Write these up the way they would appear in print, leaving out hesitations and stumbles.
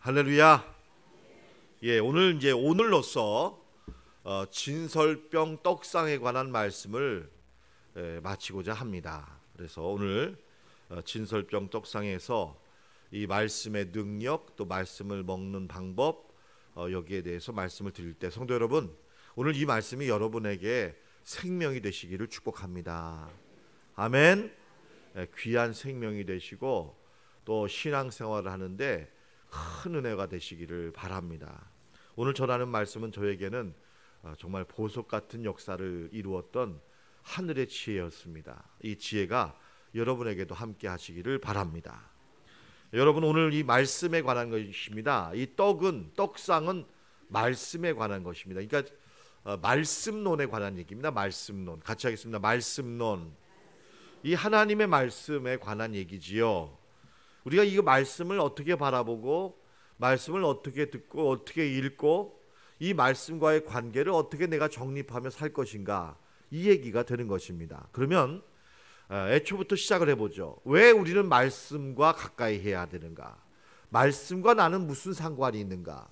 할렐루야. 오늘 이제 오늘로써 진설병 떡상에 관한 말씀을 마치고자 합니다. 그래서 오늘 진설병 떡상에서 이 말씀의 능력, 또 말씀을 먹는 방법, 여기에 대해서 말씀을 드릴 때 성도 여러분, 오늘 이 말씀이 여러분에게 생명이 되시기를 축복합니다. 아멘. 귀한 생명이 되시고 또 신앙생활을 하는데 큰 은혜가 되시기를 바랍니다. 오늘 전하는 말씀은 저에게는 정말 보석 같은 역사를 이루었던 하늘의 지혜였습니다. 이 지혜가 여러분에게도 함께 하시기를 바랍니다. 여러분, 오늘 이 말씀에 관한 것입니다. 이 떡상은 말씀에 관한 것입니다. 그러니까 말씀론에 관한 얘기입니다. 말씀론. 같이 하겠습니다. 말씀론. 이 하나님의 말씀에 관한 얘기지요. 우리가 이 말씀을 어떻게 바라보고, 말씀을 어떻게 듣고, 어떻게 읽고, 이 말씀과의 관계를 어떻게 내가 정립하며 살 것인가, 이 얘기가 되는 것입니다. 그러면 애초부터 시작을 해보죠. 왜 우리는 말씀과 가까이 해야 되는가? 말씀과 나는 무슨 상관이 있는가?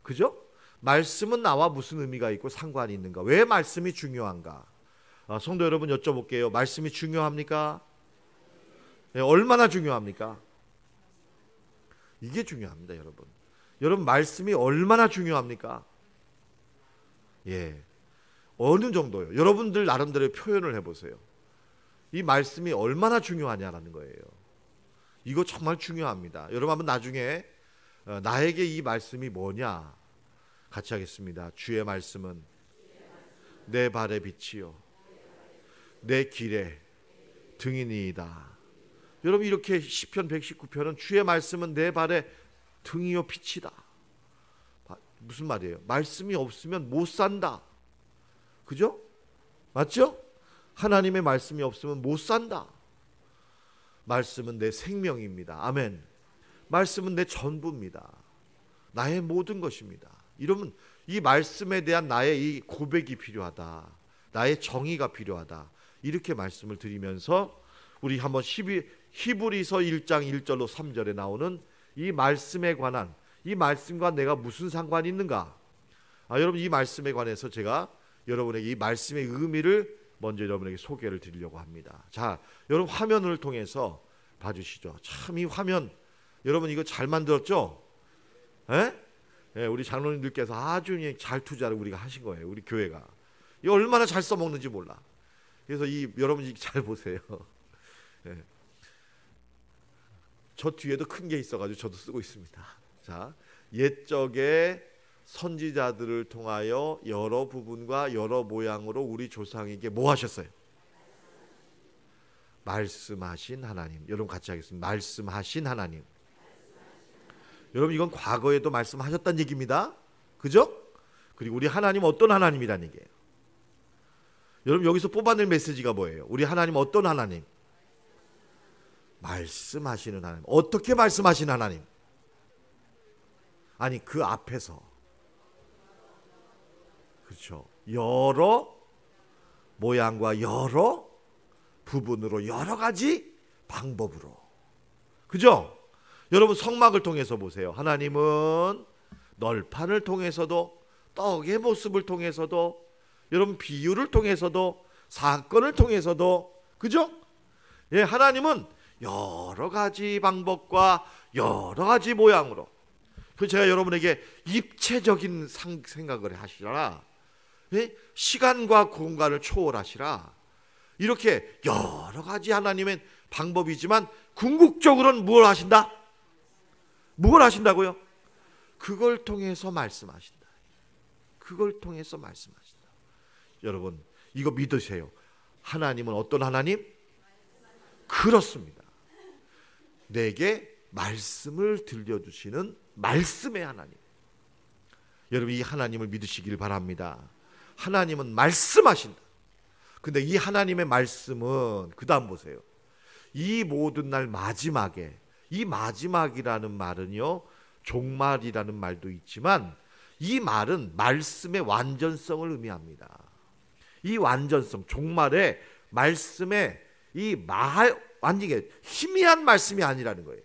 그죠? 말씀은 나와 무슨 의미가 있고 상관이 있는가? 왜 말씀이 중요한가? 성도 여러분, 여쭤볼게요. 말씀이 중요합니까? 얼마나 중요합니까? 이게 중요합니다, 여러분. 여러분, 말씀이 얼마나 중요합니까? 어느 정도요? 여러분들 나름대로 표현을 해보세요. 이 말씀이 얼마나 중요하냐라는 거예요. 이거 정말 중요합니다. 여러분, 한번 나중에 나에게 이 말씀이 뭐냐 같이 하겠습니다. 주의 말씀은 내 발의 빛이요 내 길의 등이니이다. 여러분, 이렇게 시편 119편은 주의 말씀은 내 발의 등이요 빛이다. 무슨 말이에요? 말씀이 없으면 못 산다. 그죠? 맞죠? 하나님의 말씀이 없으면 못 산다. 말씀은 내 생명입니다. 아멘. 말씀은 내 전부입니다. 나의 모든 것입니다. 여러분, 이 말씀에 대한 나의 이 고백이 필요하다. 나의 정의가 필요하다. 이렇게 말씀을 드리면서 우리 한번 히브리서 1장 1절로 3절에 나오는 이 말씀에 관한, 이 말씀과 내가 무슨 상관이 있는가? 여러분, 이 말씀에 관해서 제가 여러분에게 이 말씀의 의미를 먼저 여러분에게 소개를 드리려고 합니다. 자, 여러분, 화면을 통해서 봐주시죠. 참, 이 화면 여러분 이거 잘 만들었죠? 우리 장로님들께서 아주 잘 투자를 우리가 하신 거예요. 우리 교회가 이 얼마나 잘 써먹는지 몰라. 그래서 여러분 잘 보세요. 저 뒤에도 큰 게 있어가지고 저도 쓰고 있습니다. 자, 옛적에 선지자들을 통하여 여러 부분과 여러 모양으로 우리 조상에게 뭐 하셨어요? 말씀하신 하나님. 여러분 같이 하겠습니다. 말씀하신 하나님. 여러분, 이건 과거에도 말씀하셨다는 얘기입니다. 그죠? 그리고 우리 하나님 어떤 하나님이라는 얘기예요. 여러분, 여기서 뽑아낼 메시지가 뭐예요? 우리 하나님 어떤 하나님? 말씀하시는 하나님. 어떻게 말씀하시는 하나님? 아니, 그 앞에서, 그렇죠, 여러 모양과 여러 부분으로, 여러 가지 방법으로, 그죠? 여러분, 성막을 통해서 보세요. 하나님은 널판을 통해서도, 떡의 모습을 통해서도, 여러분 비유를 통해서도, 사건을 통해서도, 그죠? 하나님은 여러 가지 방법과 여러 가지 모양으로, 그 제가 여러분에게 입체적인 생각을 하시라, 시간과 공간을 초월하시라, 이렇게 여러 가지 하나님의 방법이지만 궁극적으로는 무엇을 하신다? 무엇을 하신다고요? 그걸 통해서 말씀하신다. 그걸 통해서 말씀하신다. 여러분, 이거 믿으세요. 하나님은 어떤 하나님? 그렇습니다. 내게 말씀을 들려주시는 말씀의 하나님. 여러분, 이 하나님을 믿으시길 바랍니다. 하나님은 말씀하신다. 근데 이 하나님의 말씀은 그 다음 보세요. 이 모든 날 마지막에, 이 마지막이라는 말은요, 종말이라는 말도 있지만 이 말은 말씀의 완전성을 의미합니다. 이 완전성, 종말의 말씀의 이 완전히 희미한 말씀이 아니라는 거예요.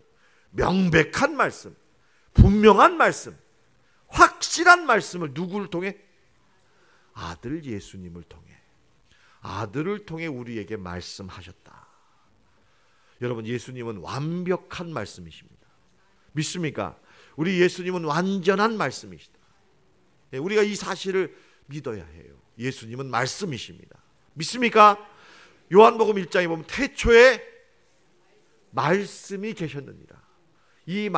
명백한 말씀, 분명한 말씀, 확실한 말씀을 누구를 통해? 아들 예수님을 통해, 아들을 통해 우리에게 말씀하셨다. 여러분, 예수님은 완벽한 말씀이십니다. 믿습니까? 우리 예수님은 완전한 말씀이시다. 우리가 이 사실을 믿어야 해요. 예수님은 말씀이십니다. 믿습니까? 요한복음 1장에 보면 태초에 말씀이 계셨느니라. 이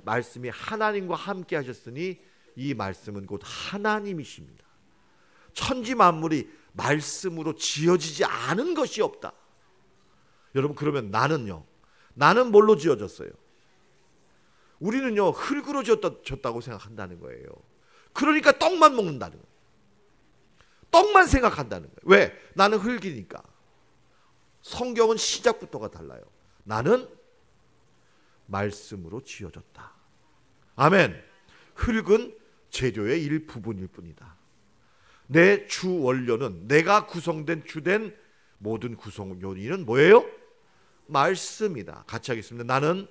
말씀이 하나님과 함께 하셨으니 이 말씀은 곧 하나님이십니다. 천지 만물이 말씀으로 지어지지 않은 것이 없다. 여러분, 그러면 나는 뭘로 지어졌어요? 우리는요, 흙으로 지어졌다고 생각한다는 거예요. 그러니까 떡만 먹는다는 거예요. 떡만 생각한다는 거예요. 왜? 나는 흙이니까. 성경은 시작부터가 달라요. 나는 말씀으로 지어졌다. 아멘. 흙은 재료의 일부분일 뿐이다. 내 주 원료는, 내가 구성된 주된 모든 구성 요인은 뭐예요? 말씀이다. 같이 하겠습니다. 나는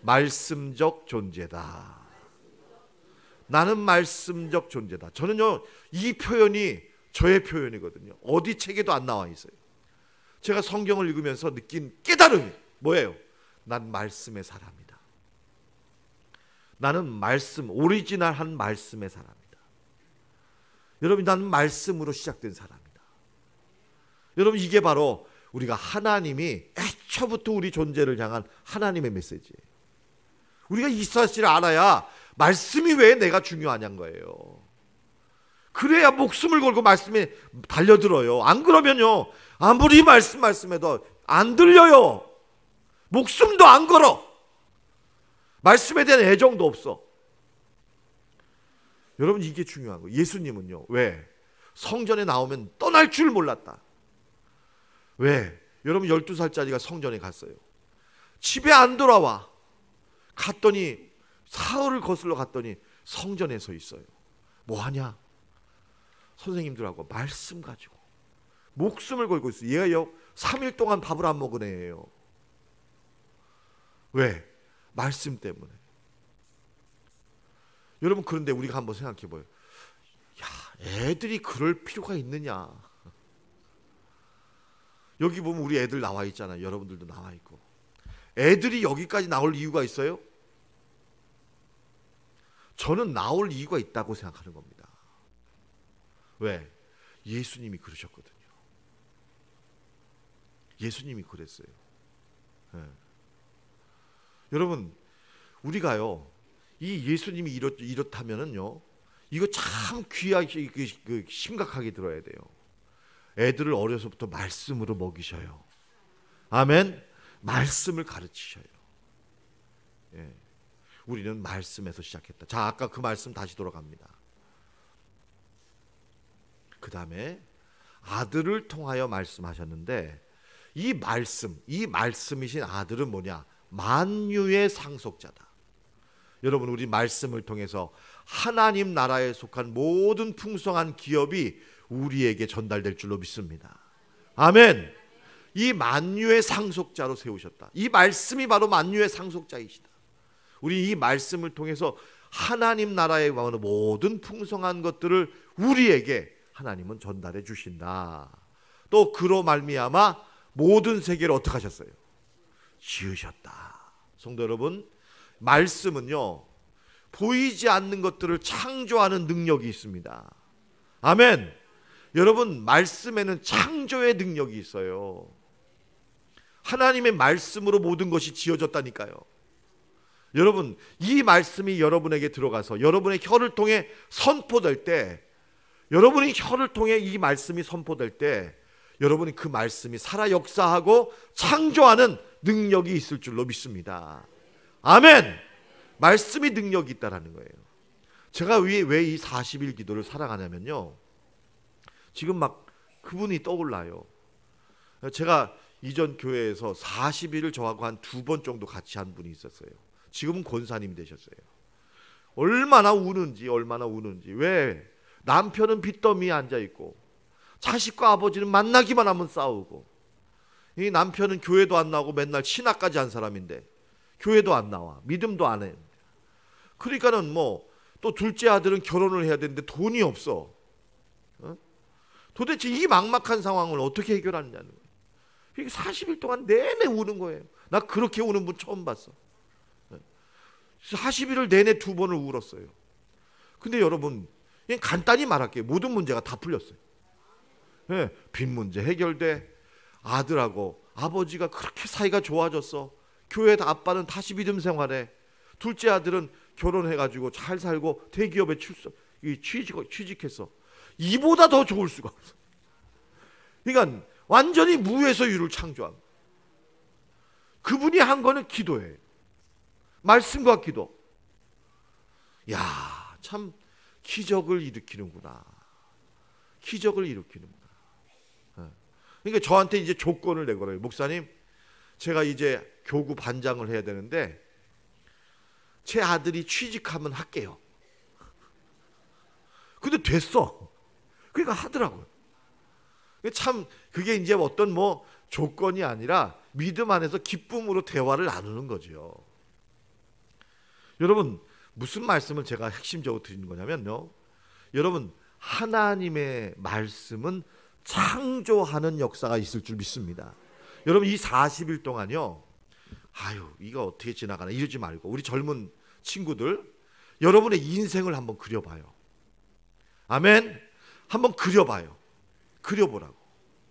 말씀적 존재다. 나는 말씀적 존재다. 저는요, 이 표현이 저의 표현이거든요. 어디 책에도 안 나와 있어요. 제가 성경을 읽으면서 느낀 깨달음이 뭐예요? 난 말씀의 사람이다. 나는 말씀, 오리지널한 말씀의 사람이다. 여러분, 나는 말씀으로 시작된 사람이다. 여러분, 이게 바로 우리가 하나님이 애초부터 우리 존재를 향한 하나님의 메시지예요. 우리가 이 사실을 알아야 말씀이 왜 내가 중요하냐는 거예요. 그래야 목숨을 걸고 말씀에 달려들어요. 안 그러면요, 아무리 말씀해도 안 들려요. 목숨도 안 걸어. 말씀에 대한 애정도 없어. 여러분, 이게 중요한 거예요. 예수님은요, 왜? 성전에 나오면 떠날 줄 몰랐다. 왜? 여러분, 12살짜리가 성전에 갔어요. 집에 안 돌아와. 갔더니 사흘을 거슬러 갔더니 성전에 서 있어요. 뭐 하냐? 선생님들하고 말씀 가지고 목숨을 걸고 있어요. 얘가요, 3일 동안 밥을 안 먹은 애예요. 왜? 말씀 때문에. 여러분, 그런데 우리가 한번 생각해 봐요. 야, 애들이 그럴 필요가 있느냐? 여기 보면 우리 애들 나와 있잖아요. 여러분들도 나와 있고. 애들이 여기까지 나올 이유가 있어요? 저는 나올 이유가 있다고 생각하는 겁니다. 왜? 예수님이 그러셨거든요. 예수님이 그랬어요. 네. 여러분, 우리가요, 이 예수님이 이렇다면은요, 이거 참 귀하게 심각하게 들어야 돼요. 애들을 어려서부터 말씀으로 먹이셔요. 아멘. 말씀을 가르치셔요. 예. 우리는 말씀에서 시작했다. 자, 아까 그 말씀 다시 돌아갑니다. 그 다음에 아들을 통하여 말씀하셨는데, 이 말씀이신 아들은 뭐냐? 만유의 상속자다. 여러분, 우리 말씀을 통해서 하나님 나라에 속한 모든 풍성한 기업이 우리에게 전달될 줄로 믿습니다. 아멘. 이 만유의 상속자로 세우셨다. 이 말씀이 바로 만유의 상속자이시다. 우리 이 말씀을 통해서 하나님 나라에 관한 모든 풍성한 것들을 우리에게 하나님은 전달해 주신다. 또 그로 말미암아 모든 세계를 어떻게 하셨어요? 지으셨다. 성도 여러분, 말씀은요, 보이지 않는 것들을 창조하는 능력이 있습니다. 아멘. 여러분, 말씀에는 창조의 능력이 있어요. 하나님의 말씀으로 모든 것이 지어졌다니까요. 여러분, 이 말씀이 여러분에게 들어가서 여러분의 혀를 통해 선포될 때, 여러분의 혀를 통해 이 말씀이 선포될 때, 여러분이 그 말씀이 살아 역사하고 창조하는 능력이 있을 줄로 믿습니다. 아멘. 말씀이 능력이 있다라는 거예요. 제가 왜 이 40일 기도를 사랑하냐면요, 지금 막 그분이 떠올라요. 제가 이전 교회에서 40일을 저하고 한 2번 정도 같이 한 분이 있었어요. 지금은 권사님 되셨어요. 얼마나 우는지. 왜? 남편은 빚더미에 앉아있고 자식과 아버지는 만나기만 하면 싸우고, 이 남편은 교회도 안 나오고 맨날 신학까지 한 사람인데 교회도 안 나와, 믿음도 안 해. 그러니까는 뭐 또 둘째 아들은 결혼을 해야 되는데 돈이 없어. 도대체 이 막막한 상황을 어떻게 해결하느냐는 거예요. 40일 동안 내내 우는 거예요. 나 그렇게 우는 분 처음 봤어. 40일을 내내 2번을 울었어요. 근데 여러분, 그냥 간단히 말할게요. 모든 문제가 다 풀렸어요. 빚 문제 해결돼. 아들하고 아버지가 그렇게 사이가 좋아졌어. 교회 아빠는 다시 믿음 생활해. 둘째 아들은 결혼해가지고 잘 살고 대기업에 취직했어. 이보다 더 좋을 수가 없어. 그러니까 완전히 무에서 유를 창조한. 그분이 한 거는 기도예요. 말씀과 기도. 야, 참 기적을 일으키는구나. 기적을 일으키는구나. 그러니까 저한테 이제 조건을 내걸어요. 목사님, 제가 이제 교구 반장을 해야 되는데 제 아들이 취직하면 할게요. 근데 됐어. 그러니까 하더라고요. 참 그게 이제 어떤 뭐 조건이 아니라 믿음 안에서 기쁨으로 대화를 나누는 거죠. 여러분, 무슨 말씀을 제가 핵심적으로 드리는 거냐면요, 여러분, 하나님의 말씀은 창조하는 역사가 있을 줄 믿습니다. 여러분, 이 40일 동안요, 아유 이거 어떻게 지나가나 이러지 말고 우리 젊은 친구들, 여러분의 인생을 한번 그려봐요. 아멘. 한번 그려봐요. 그려보라고.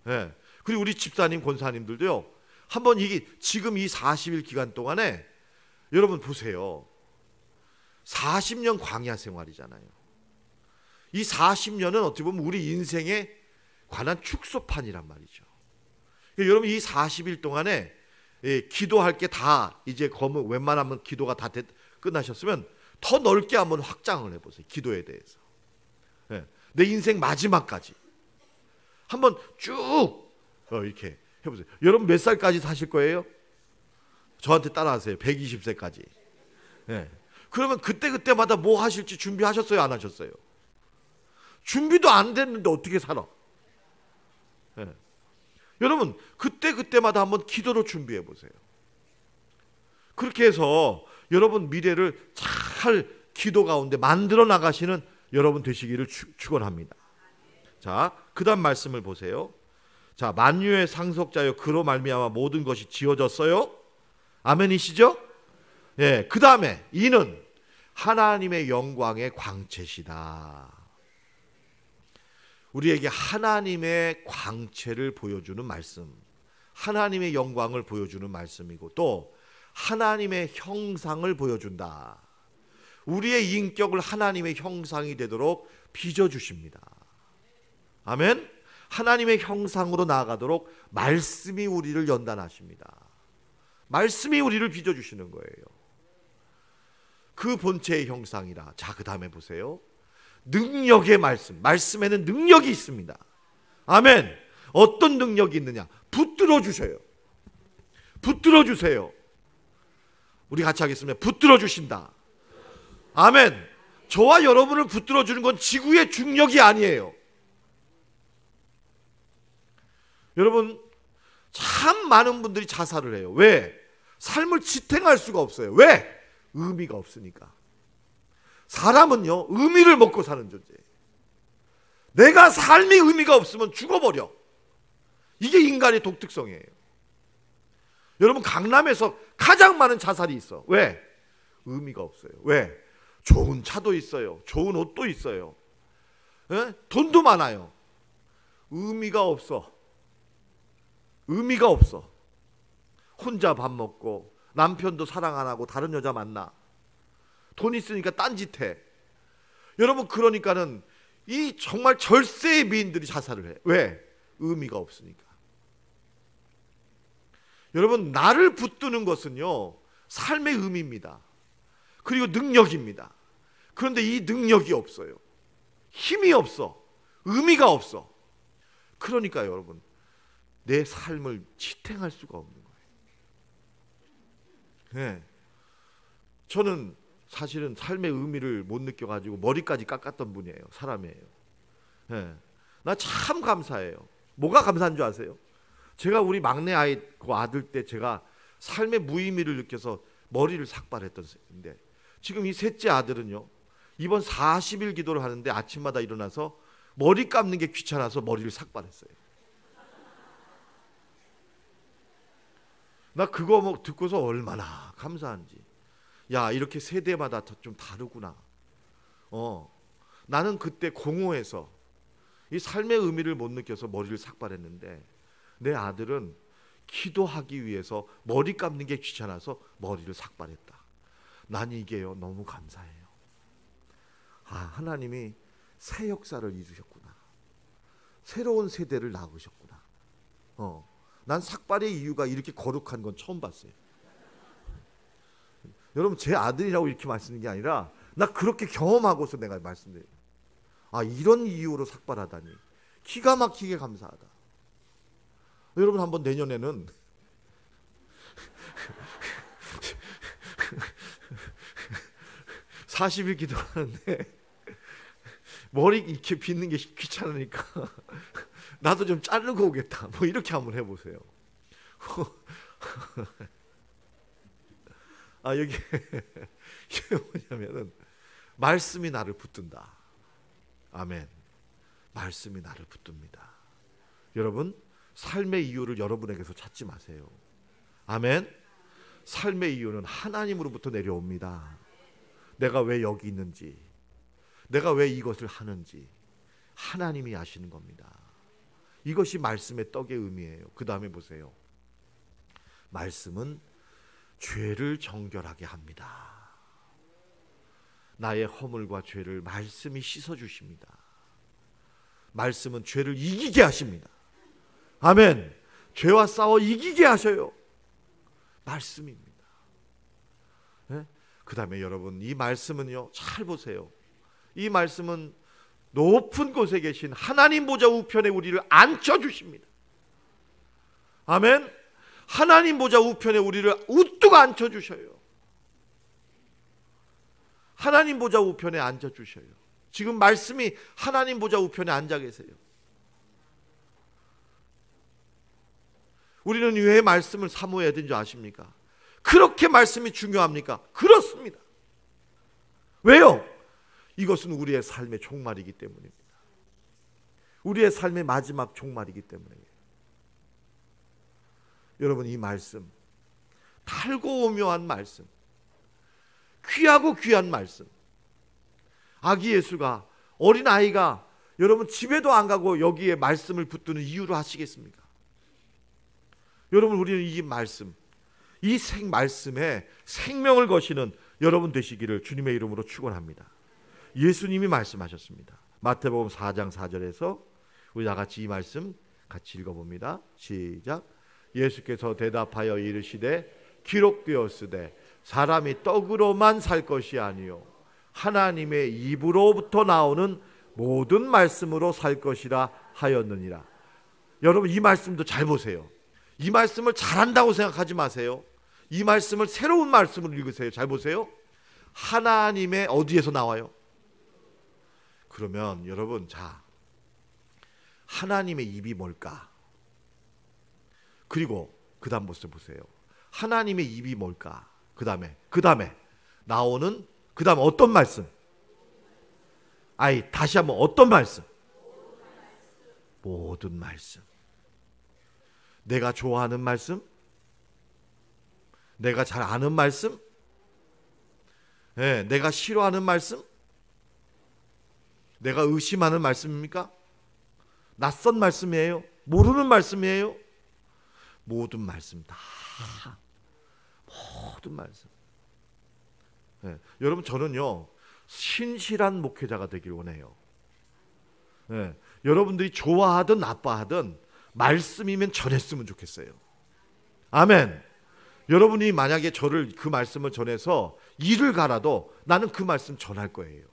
예. 그리고 우리 집사님, 권사님들도요, 한번 지금 이 40일 기간 동안에 여러분 보세요. 40년 광야 생활이잖아요. 이 40년은 어떻게 보면 우리 인생에 관한 축소판이란 말이죠. 여러분, 이 40일 동안에 기도할 게 다 이제 웬만하면 기도가 다 끝나셨으면 더 넓게 한번 확장을 해보세요. 기도에 대해서. 내 인생 마지막까지 한번 쭉 이렇게 해보세요. 여러분 몇 살까지 사실 거예요? 저한테 따라하세요. 120세까지. 그러면 그때마다 뭐 하실지 준비하셨어요? 안 하셨어요? 준비도 안 됐는데 어떻게 살아? 여러분 그때마다 한번 기도로 준비해 보세요. 그렇게 해서 여러분 미래를 잘 기도 가운데 만들어 나가시는 여러분 되시기를 축원합니다. 자, 그다음 말씀을 보세요. 자, 만유의 상속자여 그로 말미암아 모든 것이 지어졌어요. 아멘이시죠? 예, 그다음에 이는 하나님의 영광의 광채시다. 우리에게 하나님의 광채를 보여주는 말씀, 하나님의 영광을 보여주는 말씀이고 또 하나님의 형상을 보여준다. 우리의 인격을 하나님의 형상이 되도록 빚어주십니다. 아멘. 하나님의 형상으로 나아가도록 말씀이 우리를 연단하십니다. 말씀이 우리를 빚어주시는 거예요. 그 본체의 형상이라. 자, 그 다음에 보세요. 능력의 말씀. 말씀에는 능력이 있습니다. 아멘. 어떤 능력이 있느냐? 붙들어 주셔요. 붙들어 주세요. 우리 같이 하겠습니다. 붙들어 주신다. 아멘. 저와 여러분을 붙들어 주는 건 지구의 중력이 아니에요. 여러분, 참 많은 분들이 자살을 해요. 왜? 삶을 지탱할 수가 없어요. 왜? 의미가 없으니까. 사람은요, 의미를 먹고 사는 존재예요. 내가 삶이 의미가 없으면 죽어버려. 이게 인간의 독특성이에요. 여러분, 강남에서 가장 많은 자살이 있어. 왜? 의미가 없어요. 왜? 좋은 차도 있어요. 좋은 옷도 있어요. 돈도 많아요. 의미가 없어. 의미가 없어. 혼자 밥 먹고 남편도 사랑 안 하고 다른 여자 만나. 돈 있으니까 딴짓해. 여러분, 그러니까는 이 정말 절세의 미인들이 자살을 해. 왜? 의미가 없으니까. 여러분, 나를 붙드는 것은요, 삶의 의미입니다. 그리고 능력입니다. 그런데 이 능력이 없어요. 힘이 없어. 의미가 없어. 그러니까 여러분, 내 삶을 지탱할 수가 없는 거예요. 네. 저는 사실은 삶의 의미를 못 느껴가지고 머리까지 깎았던 분이에요. 사람이에요. 네. 나 참 감사해요. 뭐가 감사한 줄 아세요? 제가 우리 막내 아이 그 아들 때 제가 삶의 무의미를 느껴서 머리를 삭발했던 인데 지금 이 셋째 아들은요, 이번 40일 기도를 하는데 아침마다 일어나서 머리 감는 게 귀찮아서 머리를 삭발했어요. 나 그거 뭐 듣고서 얼마나 감사한지. 야, 이렇게 세대마다 좀 다르구나. 나는 그때 공허해서 이 삶의 의미를 못 느껴서 머리를 삭발했는데, 내 아들은 기도하기 위해서 머리 감는 게 귀찮아서 머리를 삭발했다. 난 이게요, 너무 감사해요. 하나님이 새 역사를 이루셨구나. 새로운 세대를 낳으셨구나. 난 삭발의 이유가 이렇게 거룩한 건 처음 봤어요. 여러분, 제 아들이라고 이렇게 말씀드리는 게 아니라 나 그렇게 경험하고서 내가 말씀드려요. 이런 이유로 삭발하다니 기가 막히게 감사하다. 여러분, 한번 내년에는 40일 기도하는데 머리 이렇게 빗는 게 귀찮으니까 나도 좀 자르고 오겠다. 뭐 이렇게 한번 해보세요. 이게 뭐냐면은 말씀이 나를 붙든다. 아멘. 말씀이 나를 붙듭니다. 여러분, 삶의 이유를 여러분에게서 찾지 마세요. 아멘. 삶의 이유는 하나님으로부터 내려옵니다. 내가 왜 여기 있는지, 내가 왜 이것을 하는지 하나님이 아시는 겁니다. 이것이 말씀의 떡의 의미예요. 그 다음에 보세요. 말씀은 죄를 정결하게 합니다. 나의 허물과 죄를 말씀이 씻어주십니다. 말씀은 죄를 이기게 하십니다. 아멘. 죄와 싸워 이기게 하셔요. 말씀입니다. 네? 그 다음에 여러분, 이 말씀은요, 잘 보세요. 이 말씀은 높은 곳에 계신 하나님 보좌 우편에 우리를 앉혀주십니다. 아멘. 하나님 보좌 우편에 우리를 우뚝 앉혀주셔요. 하나님 보좌 우편에 앉아주셔요. 지금 말씀이 하나님 보좌 우편에 앉아 계세요. 우리는 왜 말씀을 사모해야 되는지 아십니까? 그렇게 말씀이 중요합니까? 그렇습니다. 왜요? 이것은 우리의 삶의 종말이기 때문입니다. 우리의 삶의 마지막 종말이기 때문이에요. 여러분, 이 말씀, 달고 오묘한 말씀, 귀하고 귀한 말씀, 아기 예수가, 어린아이가 여러분 집에도 안 가고 여기에 말씀을 붙드는 이유로 하시겠습니까? 여러분, 우리는 이 말씀, 이 말씀에 생명을 거시는 여러분 되시기를 주님의 이름으로 축원합니다. 예수님이 말씀하셨습니다. 마태복음 4장 4절에서 우리 다 같이 이 말씀 같이 읽어봅니다. 시작. 예수께서 대답하여 이르시되 기록되었으되 사람이 떡으로만 살 것이 아니요 하나님의 입으로부터 나오는 모든 말씀으로 살 것이라 하였느니라. 여러분, 이 말씀도 잘 보세요. 이 말씀을 잘한다고 생각하지 마세요. 이 말씀을 새로운 말씀으로 읽으세요. 잘 보세요. 하나님의 어디에서 나와요? 그러면 여러분, 자, 하나님의 입이 뭘까? 그리고 그 다음 모습 보세요. 하나님의 입이 뭘까? 그 다음에 나오는 그 다음 어떤 말씀? 다시 한번 어떤 말씀? 모든 말씀. 내가 좋아하는 말씀? 내가 잘 아는 말씀? 네, 내가 싫어하는 말씀? 내가 의심하는 말씀입니까? 낯선 말씀이에요? 모르는 말씀이에요? 모든 말씀 다, 모든 말씀. 네, 여러분, 저는요 신실한 목회자가 되길 원해요. 네, 여러분들이 좋아하든 나빠하든 말씀이면 전했으면 좋겠어요. 아멘. 여러분이 만약에 저를 그 말씀을 전해서 일을 가라도 나는 그 말씀 전할 거예요.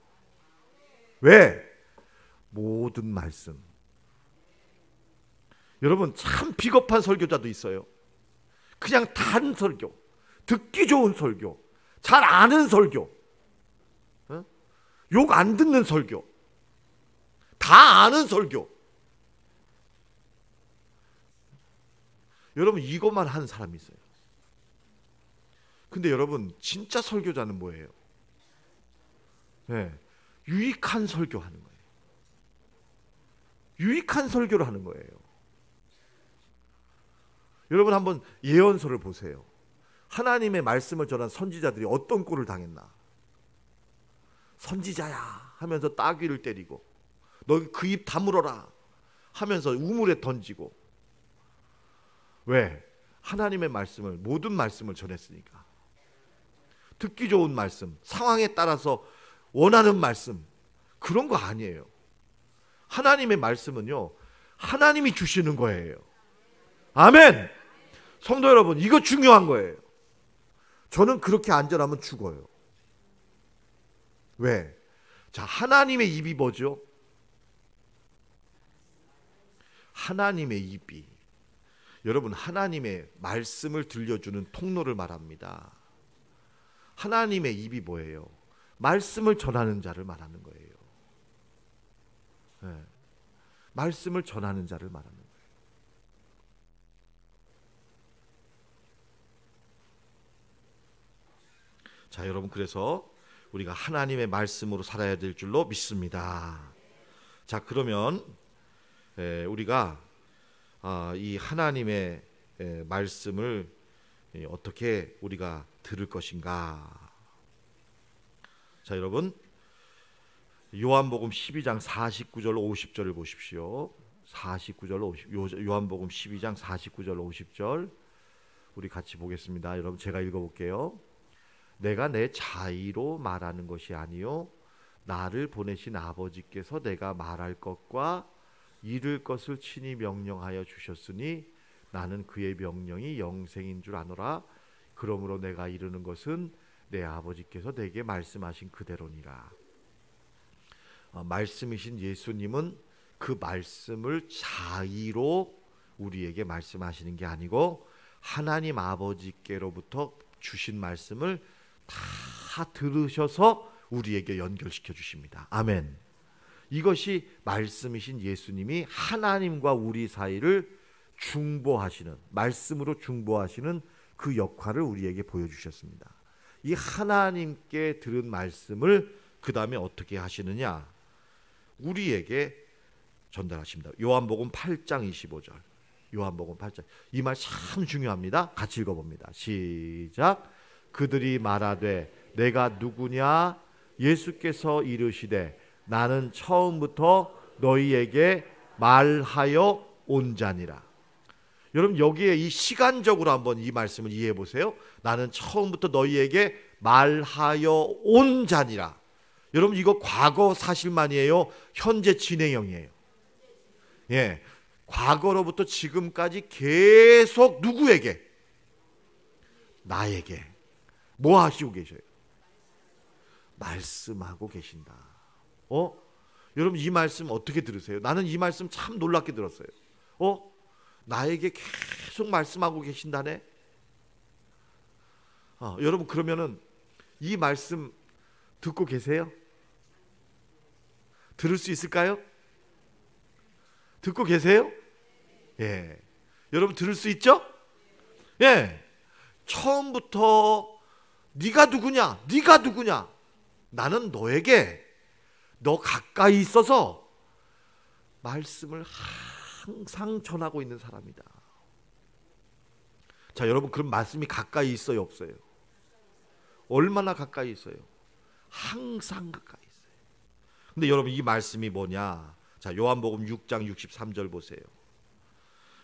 왜? 모든 말씀. 여러분, 참 비겁한 설교자도 있어요. 그냥 단 설교, 듣기 좋은 설교, 잘 아는 설교, 욕 안 듣는 설교, 다 아는 설교. 여러분, 이것만 하는 사람이 있어요. 근데 여러분, 진짜 설교자는 뭐예요? 네, 유익한 설교하는 거예요. 유익한 설교를 하는 거예요. 여러분 한번 예언서를 보세요. 하나님의 말씀을 전한 선지자들이 어떤 꼴을 당했나. 선지자야 하면서 따귀를 때리고 너 그 입 다물어라 하면서 우물에 던지고. 왜? 하나님의 말씀을, 모든 말씀을 전했으니까. 듣기 좋은 말씀, 상황에 따라서 원하는 말씀, 그런 거 아니에요. 하나님의 말씀은요, 하나님이 주시는 거예요. 아멘. 성도 여러분, 이거 중요한 거예요. 저는 그렇게 안전하면 죽어요. 왜? 자, 하나님의 입이 뭐죠? 하나님의 입이, 여러분, 하나님의 말씀을 들려주는 통로를 말합니다. 하나님의 입이 뭐예요? 말씀을 전하는 자를 말하는 거예요. 네. 말씀을 전하는 자를 말하는 거예요. 자, 여러분, 그래서 우리가 하나님의 말씀으로 살아야 될 줄로 믿습니다. 자, 그러면 우리가 이 하나님의 말씀을 어떻게 우리가 들을 것인가? 자, 여러분, 요한복음 12장 49절 50절을 보십시오. 49절 50, 요한복음 12장 49절 50절 우리 같이 보겠습니다. 여러분, 제가 읽어볼게요. 내가 내 자의로 말하는 것이 아니요 나를 보내신 아버지께서 내가 말할 것과 이룰 것을 친히 명령하여 주셨으니 나는 그의 명령이 영생인 줄 아노라. 그러므로 내가 이루는 것은 내 아버지께서 내게 말씀하신 그대로니라. 말씀이신 예수님은 그 말씀을 자의로 우리에게 말씀하시는 게 아니고 하나님 아버지께로부터 주신 말씀을 다 들으셔서 우리에게 연결시켜 주십니다. 아멘. 이것이 말씀이신 예수님이 하나님과 우리 사이를 중보하시는, 말씀으로 중보하시는 그 역할을 우리에게 보여주셨습니다. 이 하나님께 들은 말씀을 그 다음에 어떻게 하시느냐? 우리에게 전달하십니다. 요한복음 8장 25절. 요한복음 8장. 이 말 참 중요합니다. 같이 읽어봅니다. 시작. 그들이 말하되 내가 누구냐? 예수께서 이르시되 나는 처음부터 너희에게 말하여 온 자니라. 여러분, 여기에 이 시간적으로 한번 이 말씀을 이해해 보세요. 나는 처음부터 너희에게 말하여 온 자니라. 여러분, 이거 과거 사실만이에요? 현재 진행형이에요? 예, 과거로부터 지금까지 계속 누구에게? 나에게. 뭐 하시고 계셔요? 말씀하고 계신다. 여러분, 이 말씀 어떻게 들으세요? 나는 이 말씀 참 놀랍게 들었어요. 나에게 계속 말씀하고 계신다네. 여러분, 그러면은 이 말씀 듣고 계세요? 들을 수 있을까요? 듣고 계세요? 예. 여러분, 들을 수 있죠? 예. 처음부터 네가 누구냐? 네가 누구냐? 나는 너에게, 너 가까이 있어서 말씀을 항상 전하고 있는 사람이다. 자, 여러분, 그럼 말씀이 가까이 있어요, 없어요? 얼마나 가까이 있어요? 항상 가까이 있어요. 근데 여러분, 이 말씀이 뭐냐? 자, 요한복음 6장 63절 보세요.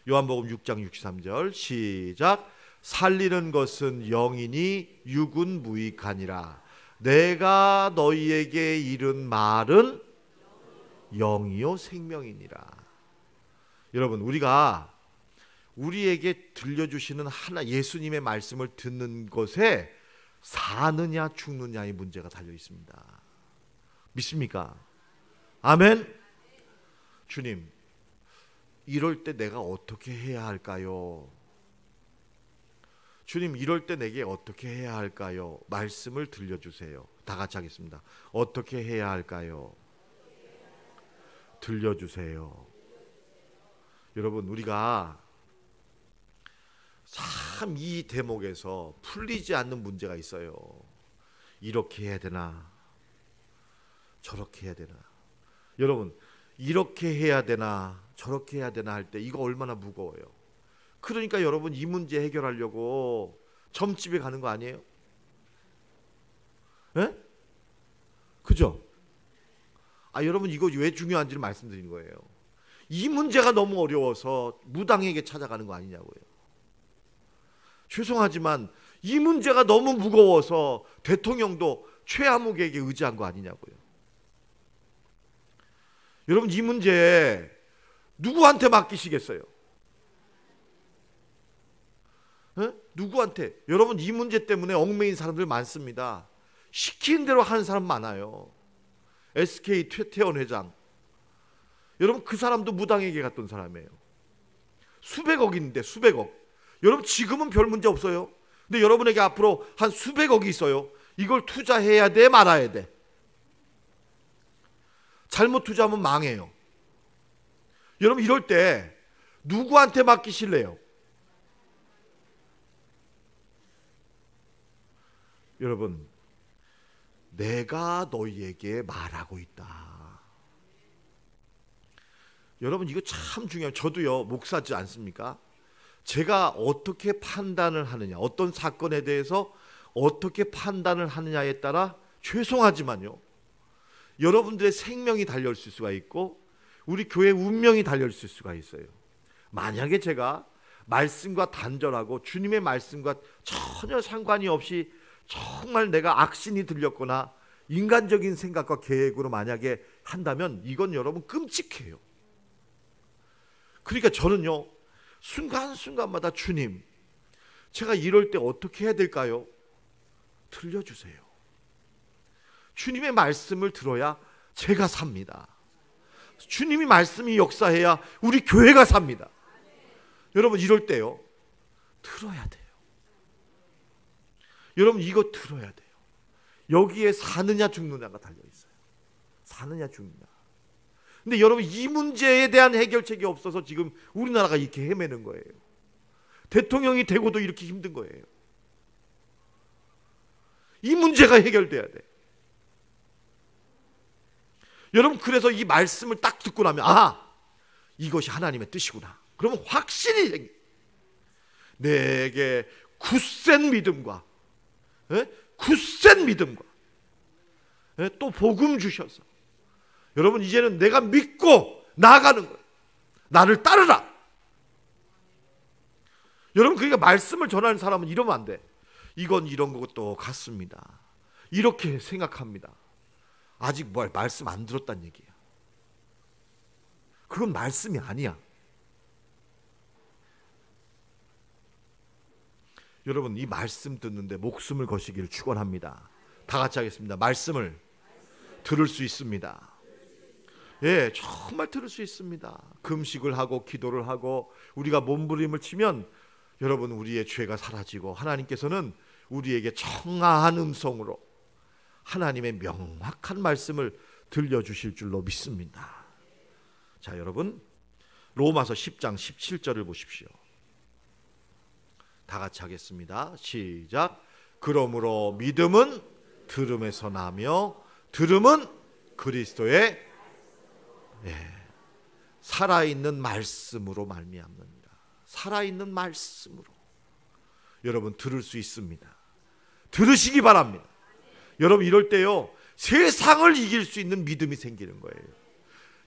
요한복음 6장 63절 시작. 살리는 것은 영이니 육은 무익하니라. 내가 너희에게 이른 말은 영이요 생명이니라. 여러분, 우리가 우리에게 들려주시는 하나 예수님의 말씀을 듣는 것에 사느냐 죽느냐의 문제가 달려 있습니다. 믿습니까? 아멘. 주님, 이럴 때 내가 어떻게 해야 할까요? 주님, 이럴 때 내게 어떻게 해야 할까요? 말씀을 들려주세요. 다 같이 하겠습니다. 어떻게 해야 할까요? 들려주세요. 여러분, 우리가 참 이 대목에서 풀리지 않는 문제가 있어요. 이렇게 해야 되나? 저렇게 해야 되나? 여러분, 이렇게 해야 되나 저렇게 해야 되나 할 때 이거 얼마나 무거워요. 그러니까 여러분, 이 문제 해결하려고 점집에 가는 거 아니에요? 예? 그죠? 여러분, 이거 왜 중요한지를 말씀드리는 거예요. 이 문제가 너무 어려워서 무당에게 찾아가는 거 아니냐고요. 죄송하지만 이 문제가 너무 무거워서 대통령도 최아무개에게 의지한 거 아니냐고요. 여러분, 이 문제 누구한테 맡기시겠어요? 에? 누구한테? 여러분, 이 문제 때문에 얽매인 사람들 많습니다. 시키는 대로 하는 사람 많아요. SK 최태원 회장, 여러분, 그 사람도 무당에게 갔던 사람이에요. 수백억인데, 수백억. 여러분, 지금은 별 문제 없어요. 근데 여러분에게 앞으로 한 수백억이 있어요. 이걸 투자해야 돼, 말아야 돼? 잘못 투자하면 망해요. 여러분, 이럴 때 누구한테 맡기실래요? 여러분, 내가 너희에게 말하고 있다. 여러분, 이거 참 중요해요. 저도요, 목사지 않습니까? 제가 어떻게 판단을 하느냐, 어떤 사건에 대해서 어떻게 판단을 하느냐에 따라 죄송하지만요, 여러분들의 생명이 달려있을 수가 있고 우리 교회의 운명이 달려있을 수가 있어요. 만약에 제가 말씀과 단절하고 주님의 말씀과 전혀 상관이 없이 정말 내가 악신이 들렸거나 인간적인 생각과 계획으로 만약에 한다면 이건 여러분 끔찍해요. 그러니까 저는요, 순간순간마다 주님, 제가 이럴 때 어떻게 해야 될까요? 들려주세요. 주님의 말씀을 들어야 제가 삽니다. 주님이 말씀이 역사해야 우리 교회가 삽니다. 여러분, 이럴 때요, 들어야 돼요. 여러분, 이거 들어야 돼요. 여기에 사느냐 죽느냐가 달려있어요. 사느냐 죽느냐. 근데 여러분, 이 문제에 대한 해결책이 없어서 지금 우리나라가 이렇게 헤매는 거예요. 대통령이 되고도 이렇게 힘든 거예요. 이 문제가 해결돼야 돼. 여러분, 그래서 이 말씀을 딱 듣고 나면 이것이 하나님의 뜻이구나. 그러면 확신이 생겨. 내게 굳센 믿음과 굳센 믿음과 또 복음 주셔서 여러분, 이제는 내가 믿고 나아가는 거예요. 나를 따르라. 여러분, 그러니까 말씀을 전하는 사람은 이러면 안 돼. 이건 이런 것도 같습니다. 이렇게 생각합니다. 아직 말씀 안 들었다는 얘기야. 그건 말씀이 아니야. 여러분, 이 말씀 듣는데 목숨을 거시기를 축원합니다. 다 같이 하겠습니다. 말씀을 들을 수 있습니다. 예, 정말 들을 수 있습니다. 금식을 하고 기도를 하고 우리가 몸부림을 치면 여러분, 우리의 죄가 사라지고 하나님께서는 우리에게 청아한 음성으로 하나님의 명확한 말씀을 들려주실 줄로 믿습니다. 자, 여러분, 로마서 10장 17절을 보십시오. 다 같이 하겠습니다. 시작. 그러므로 믿음은 들음에서 나며 들음은 그리스도의 살아있는 말씀으로 말미암는다. 살아있는 말씀으로 여러분 들을 수 있습니다. 들으시기 바랍니다. 여러분, 이럴 때요, 세상을 이길 수 있는 믿음이 생기는 거예요.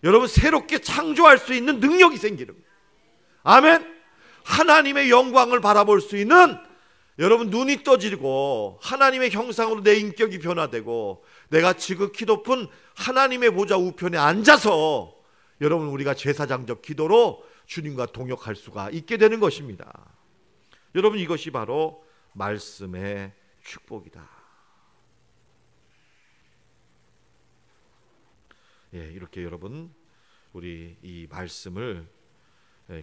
여러분, 새롭게 창조할 수 있는 능력이 생기는 거예요. 아멘. 하나님의 영광을 바라볼 수 있는 여러분 눈이 떠지고 하나님의 형상으로 내 인격이 변화되고 내가 지극히 높은 하나님의 보좌 우편에 앉아서 여러분, 우리가 제사장적 기도로 주님과 동역할 수가 있게 되는 것입니다. 여러분, 이것이 바로 말씀의 축복이다. 예, 이렇게 여러분, 우리 이 말씀을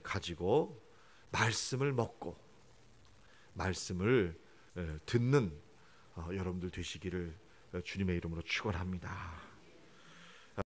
가지고 말씀을 먹고 말씀을 듣는 여러분들 되시기를 주님의 이름으로 축원합니다.